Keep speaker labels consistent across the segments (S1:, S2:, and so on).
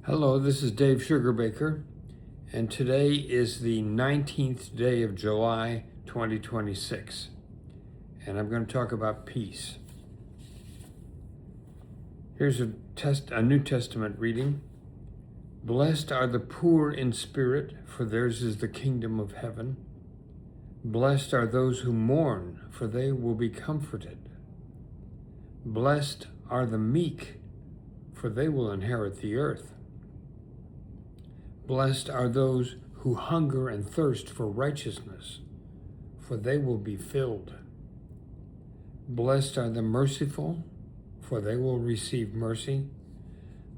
S1: Hello, this is Dave Sugarbaker, and today is the 19th day of July 2026, and I'm going to talk about peace. Here's a New Testament reading. Blessed are the poor in spirit, for theirs is the kingdom of heaven. Blessed are those who mourn, for they will be comforted. Blessed are the meek, for they will inherit the earth. Blessed are those who hunger and thirst for righteousness, for they will be filled. Blessed are the merciful, for they will receive mercy.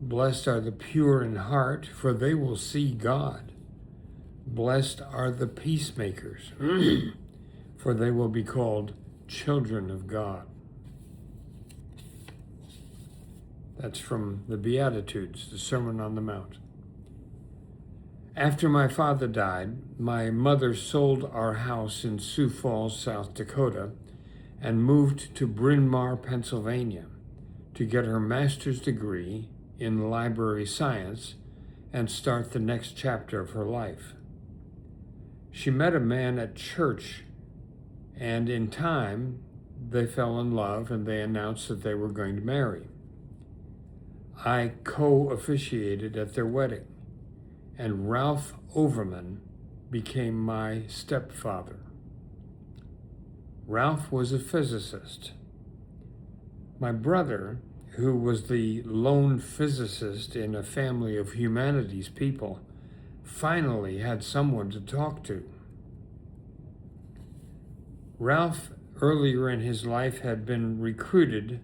S1: Blessed are the pure in heart, for they will see God. Blessed are the peacemakers, for they will be called children of God. That's from the Beatitudes, the Sermon on the Mount. After my father died, my mother sold our house in Sioux Falls, South Dakota, and moved to Bryn Mawr, Pennsylvania, to get her master's degree in library science and start the next chapter of her life. She met a man at church, and in time, they fell in love and they announced that they were going to marry. I co-officiated at their wedding, and Ralph Overman became my stepfather. Ralph was a physicist. My brother, who was the lone physicist in a family of humanities people, finally had someone to talk to. Ralph, earlier in his life, had been recruited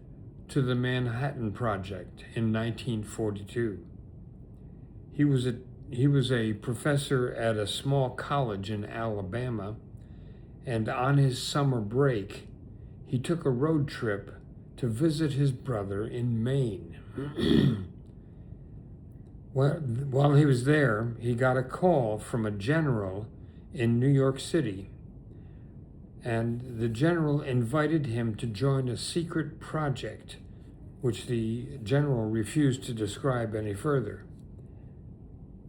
S1: to the Manhattan Project in 1942. He was a professor at a small college in Alabama, and on his summer break, he took a road trip to visit his brother in Maine. While he was there, he got a call from a general in New York City, and the general invited him to join a secret project, which the general refused to describe any further.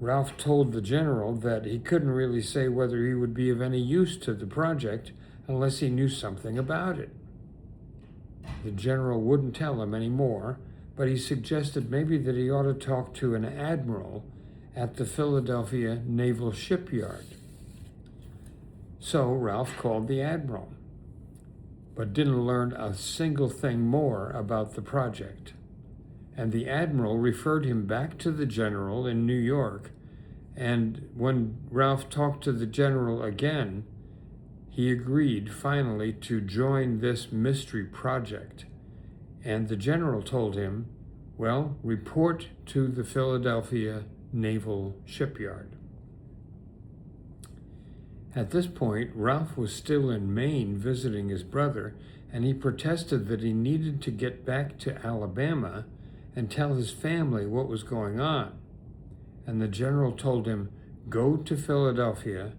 S1: Ralph told the general that he couldn't really say whether he would be of any use to the project unless he knew something about it. The general wouldn't tell him any more, but he suggested maybe that he ought to talk to an admiral at the Philadelphia Naval Shipyard. So Ralph called the admiral, but didn't learn a single thing more about the project. And the admiral referred him back to the general in New York, and when Ralph talked to the general again, he agreed finally to join this mystery project. And the general told him, well, report to the Philadelphia Naval Shipyard. At this point, Ralph was still in Maine visiting his brother, and he protested that he needed to get back to Alabama and tell his family what was going on. And the general told him, go to Philadelphia,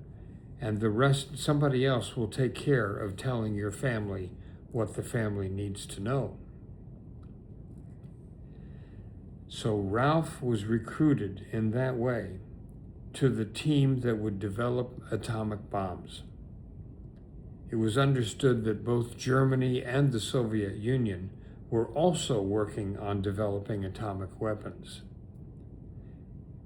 S1: and the rest, somebody else will take care of telling your family what the family needs to know. So Ralph was recruited in that way to the team that would develop atomic bombs. It was understood that both Germany and the Soviet Union were also working on developing atomic weapons.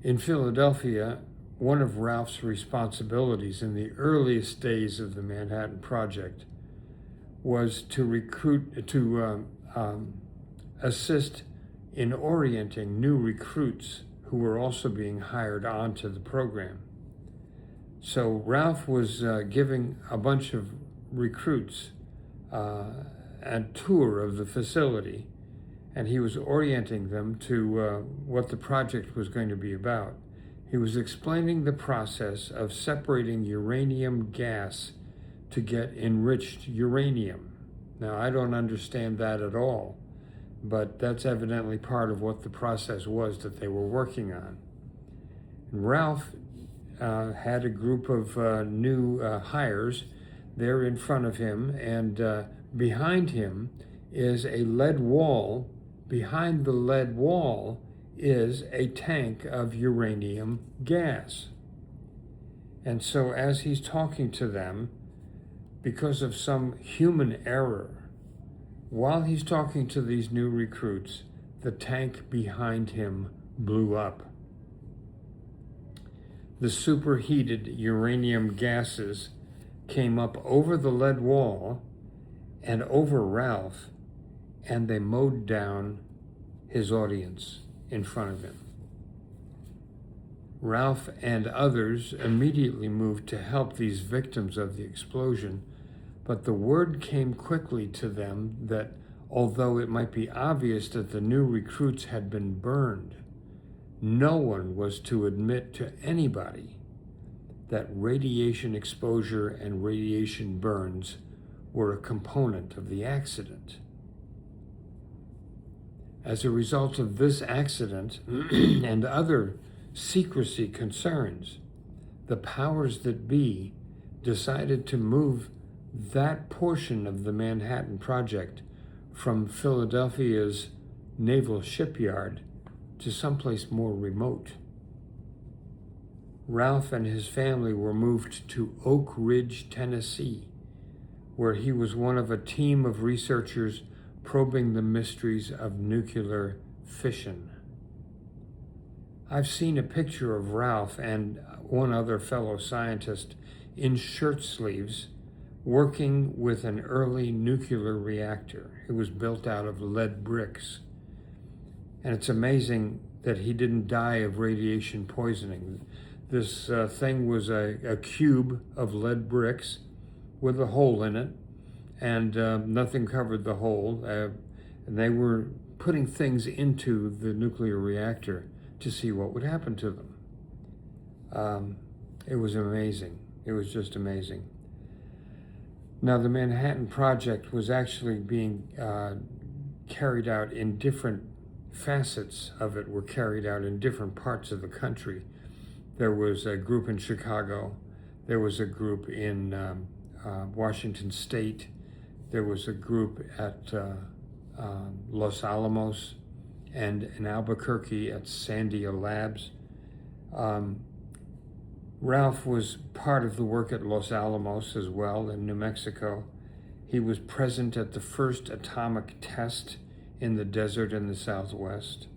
S1: In Philadelphia, one of Ralph's responsibilities in the earliest days of the Manhattan Project was to assist in orienting new recruits who were also being hired onto the program. So Ralph was giving a bunch of recruits a tour of the facility, and he was orienting them to what the project was going to be about. He was explaining the process of separating uranium gas to get enriched uranium. Now, I don't understand that at all, but that's evidently part of what the process was that they were working on. And Ralph had a group of new hires there in front of him, and behind him is a lead wall. Behind the lead wall is a tank of uranium gas. And so as he's talking to them, because of some human error, while he's talking to these new recruits, the tank behind him blew up. The superheated uranium gases came up over the lead wall and over Ralph, and they mowed down his audience in front of him. Ralph and others immediately moved to help these victims of the explosion, but the word came quickly to them that although it might be obvious that the new recruits had been burned, no one was to admit to anybody that radiation exposure and radiation burns were a component of the accident. As a result of this accident and other secrecy concerns, the powers that be decided to move that portion of the Manhattan Project from Philadelphia's naval shipyard to someplace more remote. Ralph and his family were moved to Oak Ridge, Tennessee, where he was one of a team of researchers probing the mysteries of nuclear fission. I've seen a picture of Ralph and one other fellow scientist in shirt sleeves working with an early nuclear reactor. It was built out of lead bricks. And it's amazing that he didn't die of radiation poisoning. This thing was a cube of lead bricks with a hole in it, and nothing covered the hole. And they were putting things into the nuclear reactor to see what would happen to them. It was amazing. It was just amazing. Now, the Manhattan Project was actually being carried out in different facets of it were carried out in different parts of the country. There was a group in Chicago. There was a group in Washington State. There was a group at Los Alamos and in Albuquerque at Sandia Labs. Ralph was part of the work at Los Alamos as well in New Mexico. He was present at the first atomic test in the desert in the Southwest.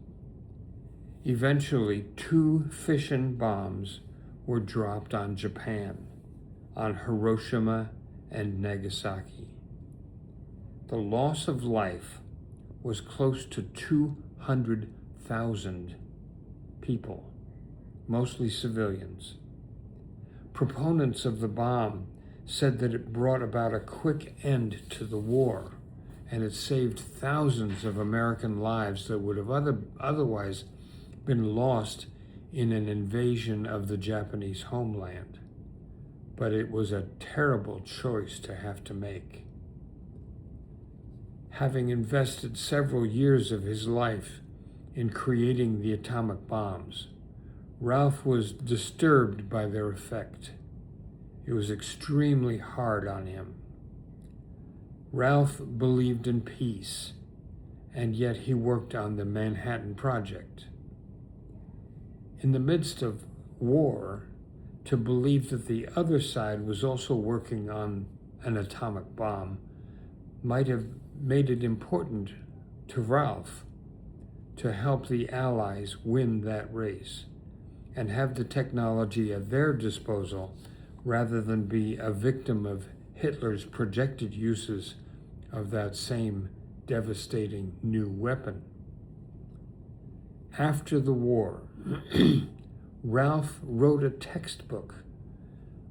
S1: Eventually, 2 fission bombs were dropped on Japan, on Hiroshima and Nagasaki. The loss of life was close to 200,000 people, mostly civilians. Proponents of the bomb said that it brought about a quick end to the war, and it saved thousands of American lives that would have otherwise been lost in an invasion of the Japanese homeland. But it was a terrible choice to have to make. Having invested several years of his life in creating the atomic bombs, Ralph was disturbed by their effect. It was extremely hard on him. Ralph believed in peace, and yet he worked on the Manhattan Project. In the midst of war, to believe that the other side was also working on an atomic bomb might have made it important to Ralph to help the Allies win that race and have the technology at their disposal rather than be a victim of Hitler's projected uses of that same devastating new weapon. After the war, Ralph wrote a textbook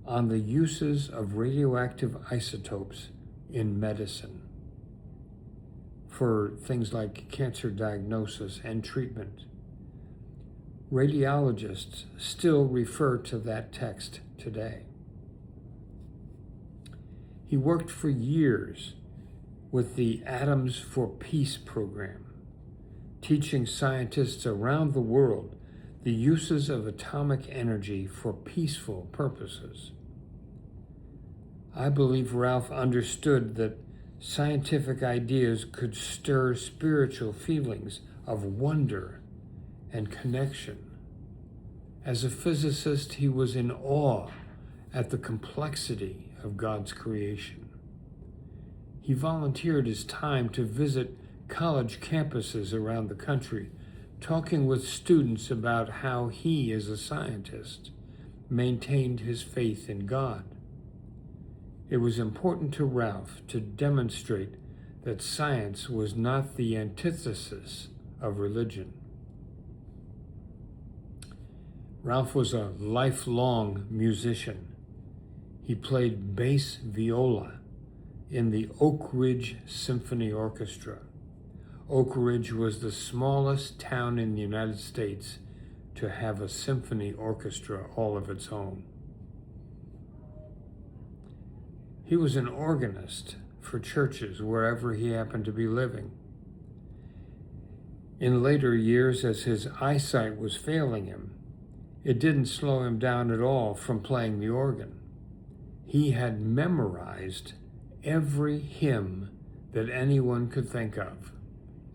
S1: on the uses of radioactive isotopes in medicine for things like cancer diagnosis and treatment. Radiologists still refer to that text today. He worked for years with the Atoms for Peace program, teaching scientists around the world the uses of atomic energy for peaceful purposes. I believe Ralph understood that scientific ideas could stir spiritual feelings of wonder and connection. As a physicist, he was in awe at the complexity of God's creation. He volunteered his time to visit college campuses around the country, talking with students about how he, as a scientist, maintained his faith in God. It was important to Ralph to demonstrate that science was not the antithesis of religion. Ralph was a lifelong musician. He played bass viola in the Oak Ridge Symphony Orchestra. Oak Ridge was the smallest town in the United States to have a symphony orchestra all of its own. He was an organist for churches wherever he happened to be living. In later years, as his eyesight was failing him, it didn't slow him down at all from playing the organ. He had memorized every hymn that anyone could think of,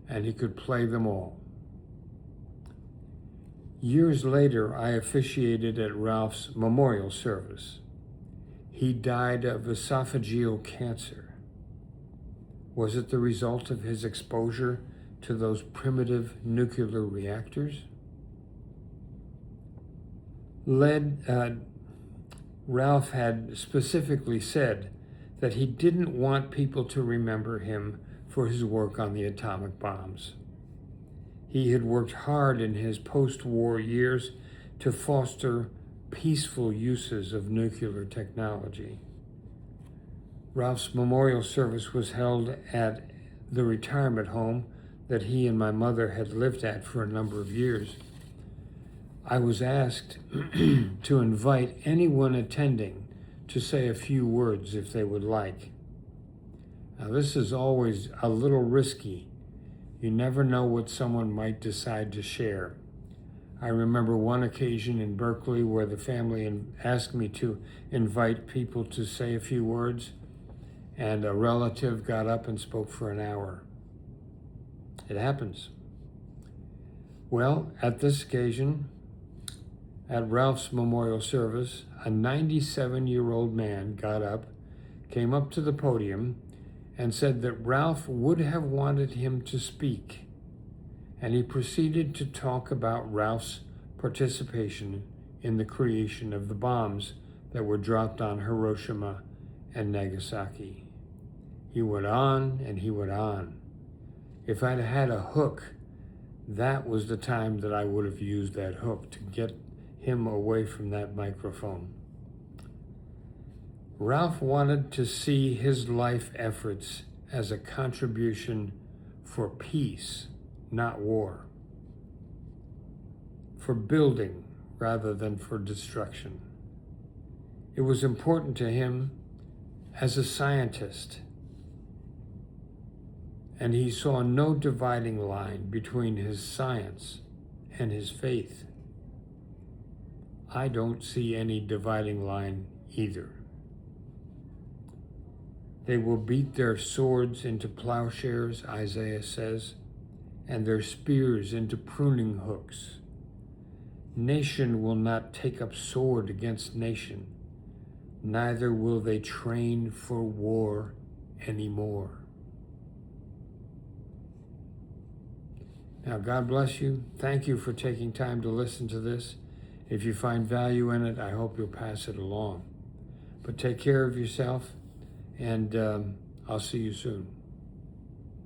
S1: and he could play them all. Years later, I officiated at Ralph's memorial service. He died of esophageal cancer. Was it the result of his exposure to those primitive nuclear reactors? Ralph had specifically said that he didn't want people to remember him for his work on the atomic bombs. He had worked hard in his post-war years to foster peaceful uses of nuclear technology. Ralph's memorial service was held at the retirement home that he and my mother had lived at for a number of years. I was asked to invite anyone attending to say a few words if they would like. Now, this is always a little risky. You never know what someone might decide to share. I remember one occasion in Berkeley where the family asked me to invite people to say a few words, and a relative got up and spoke for an hour. It happens. Well, at this occasion, at Ralph's memorial service, a 97-year-old man got up, came up to the podium, and said that Ralph would have wanted him to speak. And he proceeded to talk about Ralph's participation in the creation of the bombs that were dropped on Hiroshima and Nagasaki. He went on and he went on. If I'd had a hook, that was the time that I would have used that hook to get him away from that microphone. Ralph wanted to see his life efforts as a contribution for peace, not war, for building rather than for destruction. It was important to him as a scientist, and he saw no dividing line between his science and his faith. I don't see any dividing line either. They will beat their swords into plowshares, Isaiah says, and their spears into pruning hooks. Nation will not take up sword against nation, neither will they train for war anymore. Now, God bless you. Thank you for taking time to listen to this. If you find value in it, I hope you'll pass it along. But take care of yourself, and I'll see you soon.